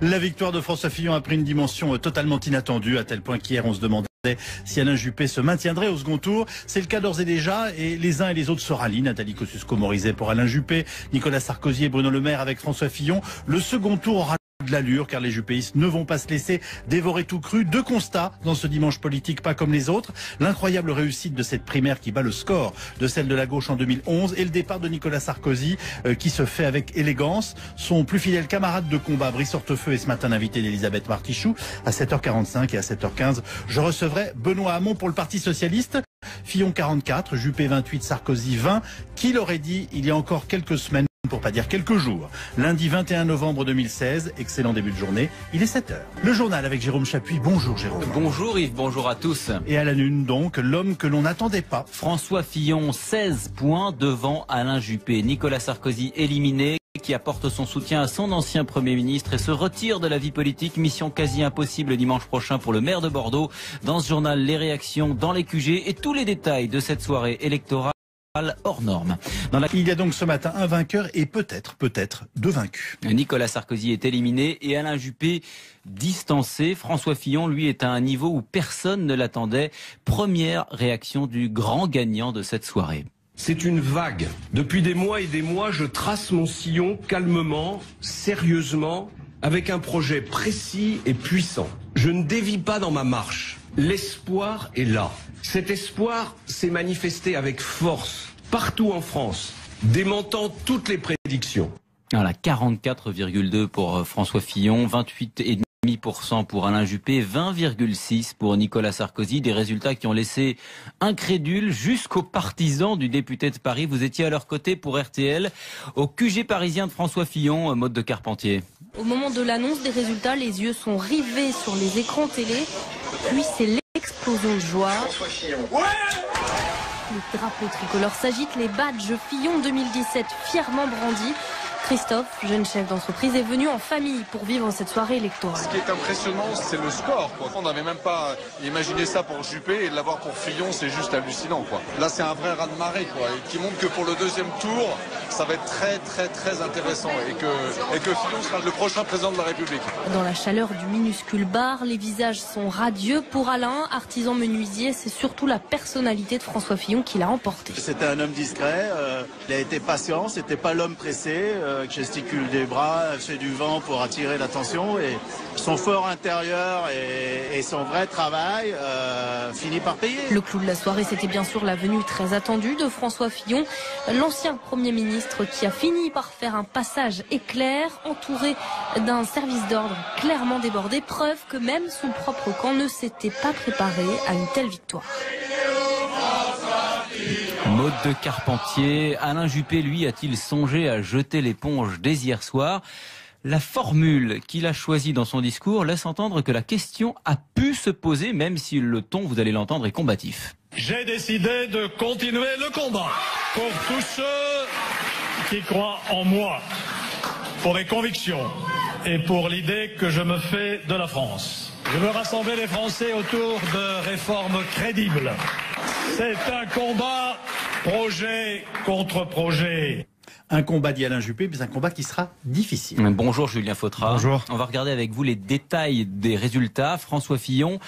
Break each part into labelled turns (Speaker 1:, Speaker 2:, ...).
Speaker 1: La victoire de François Fillon a pris une dimension totalement inattendue, à tel point qu'hier on se demandait si Alain Juppé se maintiendrait au second tour. C'est le cas d'ores et déjà, et les uns et les autres se rallient. Nathalie Kosciusko-Morizet pour Alain Juppé, Nicolas Sarkozy et Bruno Le Maire avec François Fillon. Le second tour aura de l'allure, car les juppéistes ne vont pas se laisser dévorer tout cru. Deux constats dans ce dimanche politique pas comme les autres: l'incroyable réussite de cette primaire qui bat le score de celle de la gauche en 2011, et le départ de Nicolas Sarkozy qui se fait avec élégance. Son plus fidèle camarade de combat, Brice Hortefeux, est ce matin l'invité d'Elisabeth Martichoux. À 7h45 et à 7h15, je recevrai Benoît Hamon pour le Parti Socialiste. Fillon 44, Juppé 28, Sarkozy 20. Qui l'aurait dit il y a encore quelques semaines, pour pas dire quelques jours. Lundi 21 novembre 2016, excellent début de journée, il est 7h. Le journal avec Jérôme Chapuis. Bonjour Jérôme.
Speaker 2: Bonjour Yves, bonjour à tous.
Speaker 1: Et à la une donc, l'homme que l'on n'attendait pas.
Speaker 2: François Fillon, 16 points devant Alain Juppé. Nicolas Sarkozy éliminé, qui apporte son soutien à son ancien Premier ministre et se retire de la vie politique. Mission quasi impossible dimanche prochain pour le maire de Bordeaux. Dans ce journal, les réactions dans les QG et tous les détails de cette soirée électorale hors norme.
Speaker 1: Il y a donc ce matin un vainqueur et peut-être deux vaincus.
Speaker 2: Nicolas Sarkozy est éliminé et Alain Juppé distancé. François Fillon, lui, est à un niveau où personne ne l'attendait. Première réaction du grand gagnant de cette soirée.
Speaker 3: C'est une vague. Depuis des mois et des mois, je trace mon sillon calmement, sérieusement, avec un projet précis et puissant. Je ne dévie pas dans ma marche. L'espoir est là. Cet espoir s'est manifesté avec force partout en France, démentant toutes les prédictions.
Speaker 2: Voilà, 44,2 pour François Fillon, 28,5% pour Alain Juppé, 20,6% pour Nicolas Sarkozy. Des résultats qui ont laissé incrédules jusqu'aux partisans du député de Paris. Vous étiez à leur côté pour RTL, au QG parisien de François Fillon, Maude de Carpentier.
Speaker 4: Au moment de l'annonce des résultats, les yeux sont rivés sur les écrans télé. Puis c'est l'explosion de joie. Les drapeaux tricolores s'agitent, les badges Fillon 2017 fièrement brandis. Christophe, jeune chef d'entreprise, est venu en famille pour vivre cette soirée électorale.
Speaker 5: Ce qui est impressionnant, c'est le score, quoi. On n'avait même pas imaginé ça pour Juppé, et de l'avoir pour Fillon, c'est juste hallucinant, quoi. Là, c'est un vrai raz-de-marée, quoi, et qui montre que pour le deuxième tour, ça va être très intéressant, et que Fillon sera le prochain président de la République.
Speaker 4: Dans la chaleur du minuscule bar, les visages sont radieux. Pour Alain, artisan menuisier, c'est surtout la personnalité de François Fillon qui l'a emporté.
Speaker 6: C'était un homme discret, il a été patient, c'était pas l'homme pressé, qui gesticule des bras, fait du vent pour attirer l'attention, et son fort intérieur et son vrai travail finit par payer.
Speaker 4: Le clou de la soirée, c'était bien sûr la venue très attendue de François Fillon, l'ancien Premier ministre qui a fini par faire un passage éclair, entouré d'un service d'ordre clairement débordé, preuve que même son propre camp ne s'était pas préparé à une telle victoire.
Speaker 2: Maude de Carpentier, Alain Juppé, lui, a-t-il songé à jeter l'éponge dès hier soir? La formule qu'il a choisie dans son discours laisse entendre que la question a pu se poser, même si le ton, vous allez l'entendre, est combatif.
Speaker 7: J'ai décidé de continuer le combat pour tous ceux qui croient en moi, pour mes convictions et pour l'idée que je me fais de la France. Je veux rassembler les Français autour de réformes crédibles. C'est un combat projet contre projet.
Speaker 1: Un combat, dit Alain Juppé, mais un combat qui sera difficile.
Speaker 2: Bonjour Julien Fautra.
Speaker 1: Bonjour.
Speaker 2: On va regarder avec vous les détails des résultats. François Fillon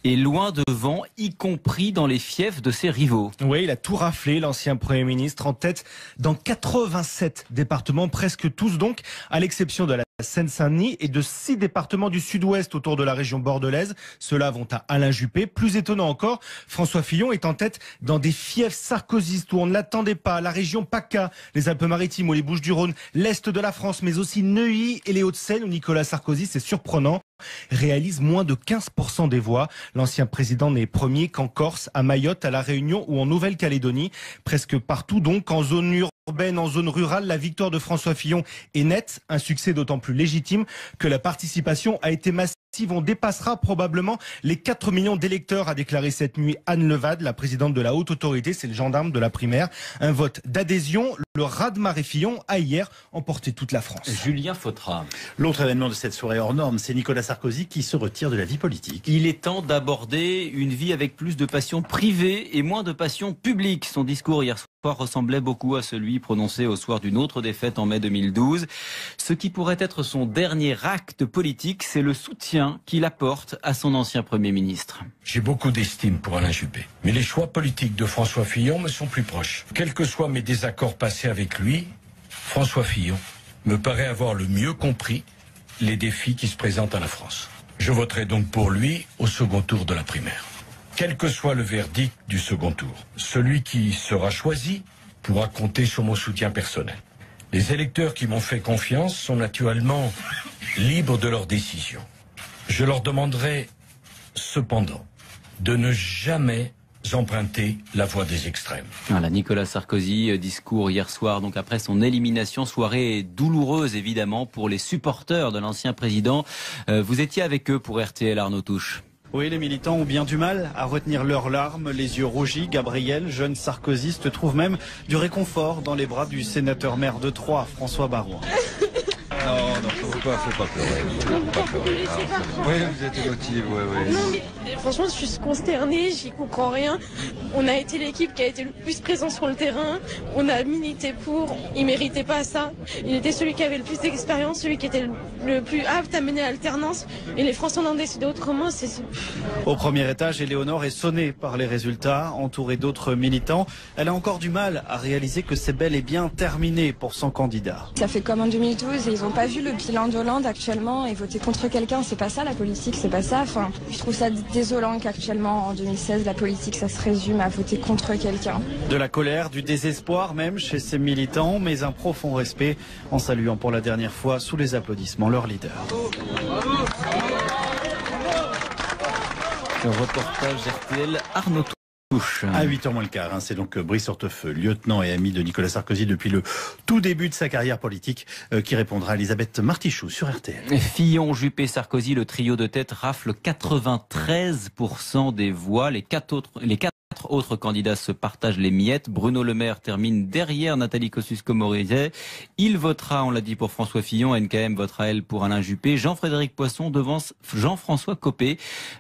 Speaker 2: est loin devant, y compris dans les fiefs de ses rivaux.
Speaker 8: Oui, il a tout raflé, l'ancien Premier ministre, en tête dans 87 départements, presque tous donc, à l'exception de la Seine-Saint-Denis et de 6 départements du sud-ouest autour de la région bordelaise. Ceux-là vont à Alain Juppé. Plus étonnant encore, François Fillon est en tête dans des fiefs sarkozystes où on ne l'attendait pas. La région PACA, les Alpes-Maritimes ou les Bouches-du-Rhône, l'Est de la France, mais aussi Neuilly et les Hauts-de-Seine où Nicolas Sarkozy, c'est surprenant, réalise moins de 15% des voix. L'ancien président n'est premier qu'en Corse, à Mayotte, à La Réunion ou en Nouvelle-Calédonie. Presque partout donc, en zone urbaine, en zone rurale, la victoire de François Fillon est nette. Un succès d'autant plus légitime que la participation a été massive. On dépassera probablement les 4 millions d'électeurs, a déclaré cette nuit Anne Levade, la présidente de la haute autorité, c'est le gendarme de la primaire. Un vote d'adhésion. Le raz-de-marée Fillon a hier emporté toute la France.
Speaker 2: Julien Fautra.
Speaker 1: L'autre événement de cette soirée hors norme, c'est Nicolas Sarkozy qui se retire de la vie politique.
Speaker 2: Il est temps d'aborder une vie avec plus de passion privée et moins de passion publique. Son discours hier soir ressemblait beaucoup à celui prononcé au soir d'une autre défaite en mai 2012. Ce qui pourrait être son dernier acte politique, c'est le soutien qu'il apporte à son ancien Premier ministre.
Speaker 9: J'ai beaucoup d'estime pour Alain Juppé, mais les choix politiques de François Fillon me sont plus proches. Quels que soient mes désaccords passés avec lui, François Fillon me paraît avoir le mieux compris les défis qui se présentent à la France. Je voterai donc pour lui au second tour de la primaire. Quel que soit le verdict du second tour, celui qui sera choisi pourra compter sur mon soutien personnel. Les électeurs qui m'ont fait confiance sont naturellement libres de leurs décisions. Je leur demanderai cependant de ne jamais emprunter la voie des extrêmes.
Speaker 2: Voilà, Nicolas Sarkozy, discours hier soir, donc après son élimination, soirée douloureuse évidemment pour les supporters de l'ancien président. Vous étiez avec eux pour RTL, Arnaud Touche.
Speaker 10: Oui, les militants ont bien du mal à retenir leurs larmes, les yeux rougis. Gabriel, jeune sarkozyste, trouve même du réconfort dans les bras du sénateur maire de Troyes, François Baroin.
Speaker 11: Non, faut pas pleurer. Oui, vous êtes émotive, oui.
Speaker 12: Non, mais franchement, je suis consternée, j'y comprends rien. On a été l'équipe qui a été le plus présent sur le terrain. On a milité pour. Il méritait pas ça. Il était celui qui avait le plus d'expérience, celui qui était le plus apte à mener l'alternance. Et les Français en ont décidé autrement.
Speaker 10: Au premier étage, Éléonore est sonnée par les résultats, entourée d'autres militants. Elle a encore du mal à réaliser que c'est bel et bien terminé pour son candidat.
Speaker 13: Ça fait comme en 2012 et ils n'ont pas vu le bilan d'Hollande actuellement et voter contre quelqu'un, c'est pas ça la politique, c'est pas ça. Enfin, je trouve ça désolant qu'actuellement en 2016 la politique ça se résume à voter contre quelqu'un.
Speaker 10: De la colère, du désespoir même chez ces militants, mais un profond respect en saluant pour la dernière fois sous les applaudissements leur leader.
Speaker 2: Le reportage RTL, Arnaud Touche.
Speaker 1: À 8h moins le quart, c'est donc Brice Hortefeux, lieutenant et ami de Nicolas Sarkozy depuis le tout début de sa carrière politique, qui répondra à Elisabeth Martichoux sur RTL.
Speaker 2: Fillon, Juppé, Sarkozy, le trio de tête rafle 93% des voix. Les quatre autres candidats se partagent les miettes. Bruno Le Maire termine derrière Nathalie Kosciusko-Morizet. Il votera, on l'a dit, pour François Fillon. NKM votera, elle, pour Alain Juppé. Jean-Frédéric Poisson devance Jean-François Copé,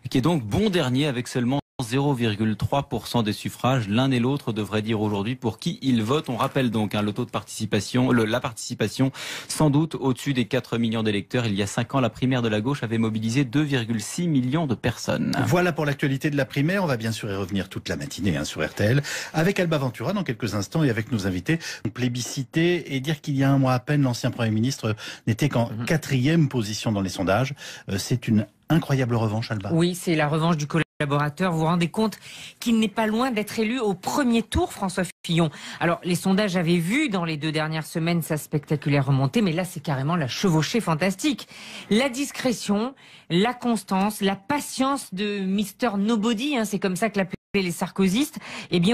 Speaker 2: qui est donc bon dernier avec seulement 0,3% des suffrages. L'un et l'autre devraient dire aujourd'hui pour qui ils votent. On rappelle donc le taux de participation, la participation sans doute au-dessus des 4 millions d'électeurs. Il y a 5 ans, la primaire de la gauche avait mobilisé 2,6 millions de personnes.
Speaker 1: Voilà pour l'actualité de la primaire. On va bien sûr y revenir toute la matinée sur RTL avec Alba Ventura dans quelques instants et avec nos invités. Plébisciter et dire qu'il y a un mois à peine, l'ancien Premier ministre n'était qu'en 4e position dans les sondages. C'est une incroyable revanche, Alba.
Speaker 14: Oui, c'est la revanche du collaborateur. Vous vous rendez compte qu'il n'est pas loin d'être élu au premier tour, François Fillon. Alors, les sondages avaient vu dans les 2 dernières semaines sa spectaculaire remontée, mais là, c'est carrément la chevauchée fantastique. La discrétion, la constance, la patience de Mr. Nobody, c'est comme ça que l'appelaient les sarkozystes,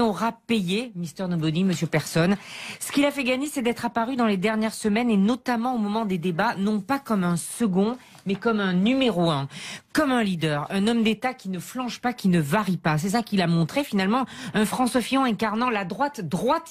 Speaker 14: aura payé Mr. Nobody, Monsieur Personne. Ce qu'il a fait gagner, c'est d'être apparu dans les dernières semaines et notamment au moment des débats, non pas comme un second, mais comme un numéro 1, comme un leader, un homme d'État qui ne flanche pas, qui ne varie pas. C'est ça qu'il a montré finalement, un François Fillon incarnant la droite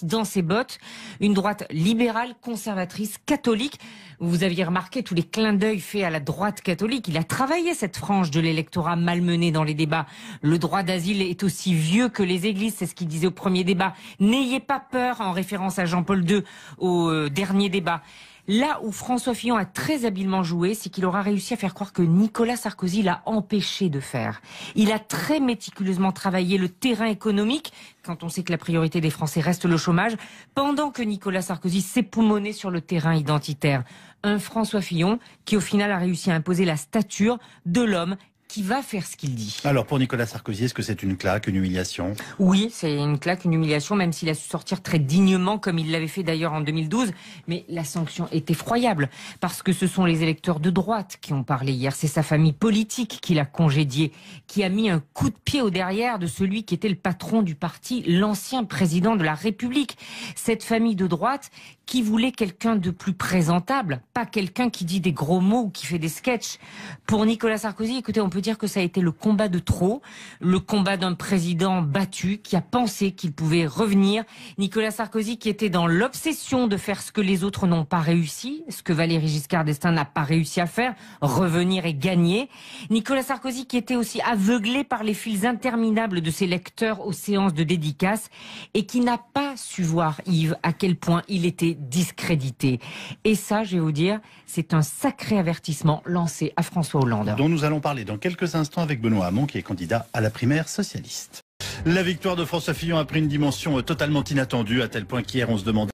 Speaker 14: dans ses bottes, une droite libérale, conservatrice, catholique. Vous aviez remarqué tous les clins d'œil faits à la droite catholique. Il a travaillé cette frange de l'électorat malmené dans les débats. Le droit d'asile est aussi vieux que les églises, c'est ce qu'il disait au premier débat. N'ayez pas peur, en référence à Jean-Paul II au dernier débat. Là où François Fillon a très habilement joué, c'est qu'il aura réussi à faire croire que Nicolas Sarkozy l'a empêché de faire. Il a très méticuleusement travaillé le terrain économique, quand on sait que la priorité des Français reste le chômage, pendant que Nicolas Sarkozy s'époumonait sur le terrain identitaire. Un François Fillon qui au final a réussi à imposer la stature de l'homme qui va faire ce qu'il dit.
Speaker 1: Alors pour Nicolas Sarkozy, est-ce que c'est une claque, une humiliation?
Speaker 14: Oui, c'est une claque, une humiliation, même s'il a su sortir très dignement, comme il l'avait fait d'ailleurs en 2012. Mais la sanction est effroyable, parce que ce sont les électeurs de droite qui ont parlé hier. C'est sa famille politique qui l'a congédié, qui a mis un coup de pied au derrière de celui qui était le patron du parti, l'ancien président de la République. Cette famille de droite qui voulait quelqu'un de plus présentable, pas quelqu'un qui dit des gros mots ou qui fait des sketchs. Pour Nicolas Sarkozy, écoutez, on peut dire que ça a été le combat de trop, le combat d'un président battu qui a pensé qu'il pouvait revenir. Nicolas Sarkozy qui était dans l'obsession de faire ce que les autres n'ont pas réussi, ce que Valéry Giscard d'Estaing n'a pas réussi à faire, revenir et gagner. Nicolas Sarkozy qui était aussi aveuglé par les files interminables de ses lecteurs aux séances de dédicaces et qui n'a pas su voir, Yves, à quel point il était discrédité. Et ça, je vais vous dire, c'est un sacré avertissement lancé à François Hollande.
Speaker 1: Dont nous allons parler dans quelques instants avec Benoît Hamon, qui est candidat à la primaire socialiste. La victoire de François Fillon a pris une dimension totalement inattendue, à tel point qu'hier on se demandait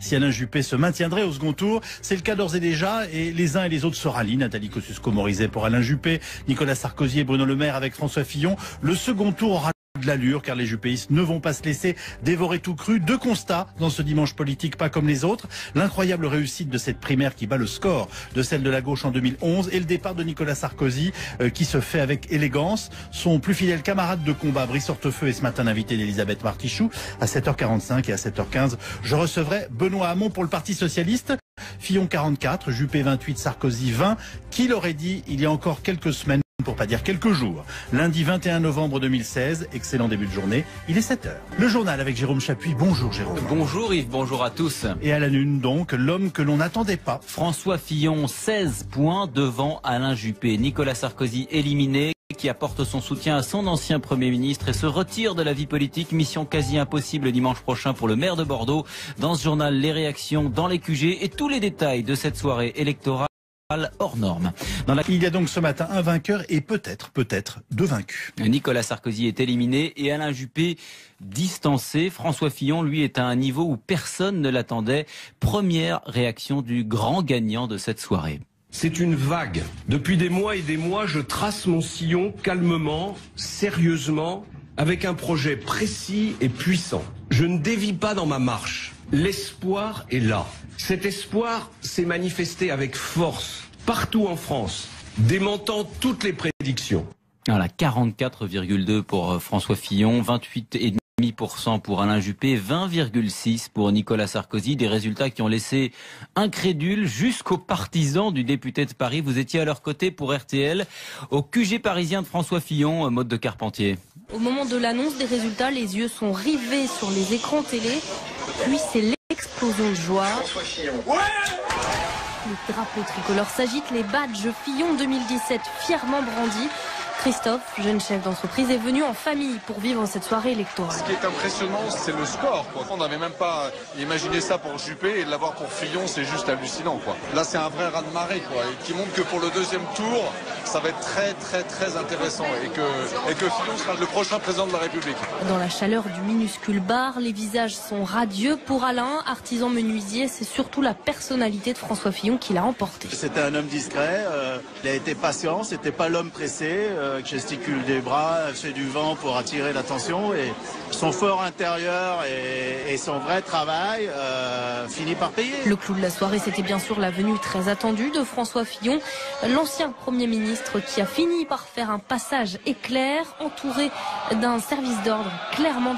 Speaker 1: si Alain Juppé se maintiendrait au second tour. C'est le cas d'ores et déjà, et les uns et les autres se rallient. Nathalie Kosciusko-Morizet pour Alain Juppé, Nicolas Sarkozy et Bruno Le Maire avec François Fillon. Le second tour aura de l'allure, car les juppéistes ne vont pas se laisser dévorer tout cru. Deux constats dans ce dimanche politique pas comme les autres: l'incroyable réussite de cette primaire qui bat le score de celle de la gauche en 2011, et le départ de Nicolas Sarkozy qui se fait avec élégance. Son plus fidèle camarade de combat, Brice Hortefeux, est ce matin l'invité d'Elisabeth Martichoux. À 7h45 et à 7h15, je recevrai Benoît Hamon pour le Parti Socialiste. Fillon 44, Juppé 28, Sarkozy 20. Qui l'aurait dit il y a encore quelques semaines, pour pas dire quelques jours. Lundi 21 novembre 2016, excellent début de journée, il est 7h. Le journal avec Jérôme Chapuis. Bonjour Jérôme.
Speaker 2: Bonjour Yves, bonjour à tous.
Speaker 1: Et à la une donc, l'homme que l'on n'attendait pas.
Speaker 2: François Fillon, 16 points devant Alain Juppé. Nicolas Sarkozy éliminé, qui apporte son soutien à son ancien Premier ministre et se retire de la vie politique. Mission quasi impossible dimanche prochain pour le maire de Bordeaux. Dans ce journal, les réactions dans les QG et tous les détails de cette soirée électorale hors norme.
Speaker 1: Il y a donc ce matin un vainqueur et peut-être deux vaincus.
Speaker 2: Nicolas Sarkozy est éliminé et Alain Juppé distancé. François Fillon, lui, est à un niveau où personne ne l'attendait. Première réaction du grand gagnant de cette soirée.
Speaker 3: C'est une vague. Depuis des mois et des mois, je trace mon sillon calmement, sérieusement, avec un projet précis et puissant. Je ne dévie pas dans ma marche. L'espoir est là. Cet espoir s'est manifesté avec force partout en France, démentant toutes les prédictions.
Speaker 2: Voilà, 44,2 pour François Fillon, 28,5% pour Alain Juppé, 20,6% pour Nicolas Sarkozy. Des résultats qui ont laissé incrédules jusqu'aux partisans du député de Paris. Vous étiez à leur côté pour RTL, au QG parisien de François Fillon, Maude de Carpentier.
Speaker 4: Au moment de l'annonce des résultats, les yeux sont rivés sur les écrans télé. Puis c'est l'explosion de joie. Les drapeaux tricolores s'agitent, les badges Fillon 2017 fièrement brandis. Christophe, jeune chef d'entreprise, est venu en famille pour vivre cette soirée électorale.
Speaker 5: Ce qui est impressionnant, c'est le score, quoi. On n'avait même pas imaginé ça pour Juppé, et de l'avoir pour Fillon, c'est juste hallucinant, quoi. Là, c'est un vrai raz-de-marée, quoi, et qui montre que pour le deuxième tour, ça va être très intéressant, et que Fillon sera le prochain président de la République.
Speaker 4: Dans la chaleur du minuscule bar, les visages sont radieux. Pour Alain, artisan menuisier, c'est surtout la personnalité de François Fillon qui l'a emporté.
Speaker 6: C'était un homme discret, il a été patient, c'était pas l'homme pressé, gesticule des bras, fait du vent pour attirer l'attention, et son fort intérieur et son vrai travail finit par payer.
Speaker 4: Le clou de la soirée, c'était bien sûr la venue très attendue de François Fillon, l'ancien Premier ministre qui a fini par faire un passage éclair, entouré d'un service d'ordre clairement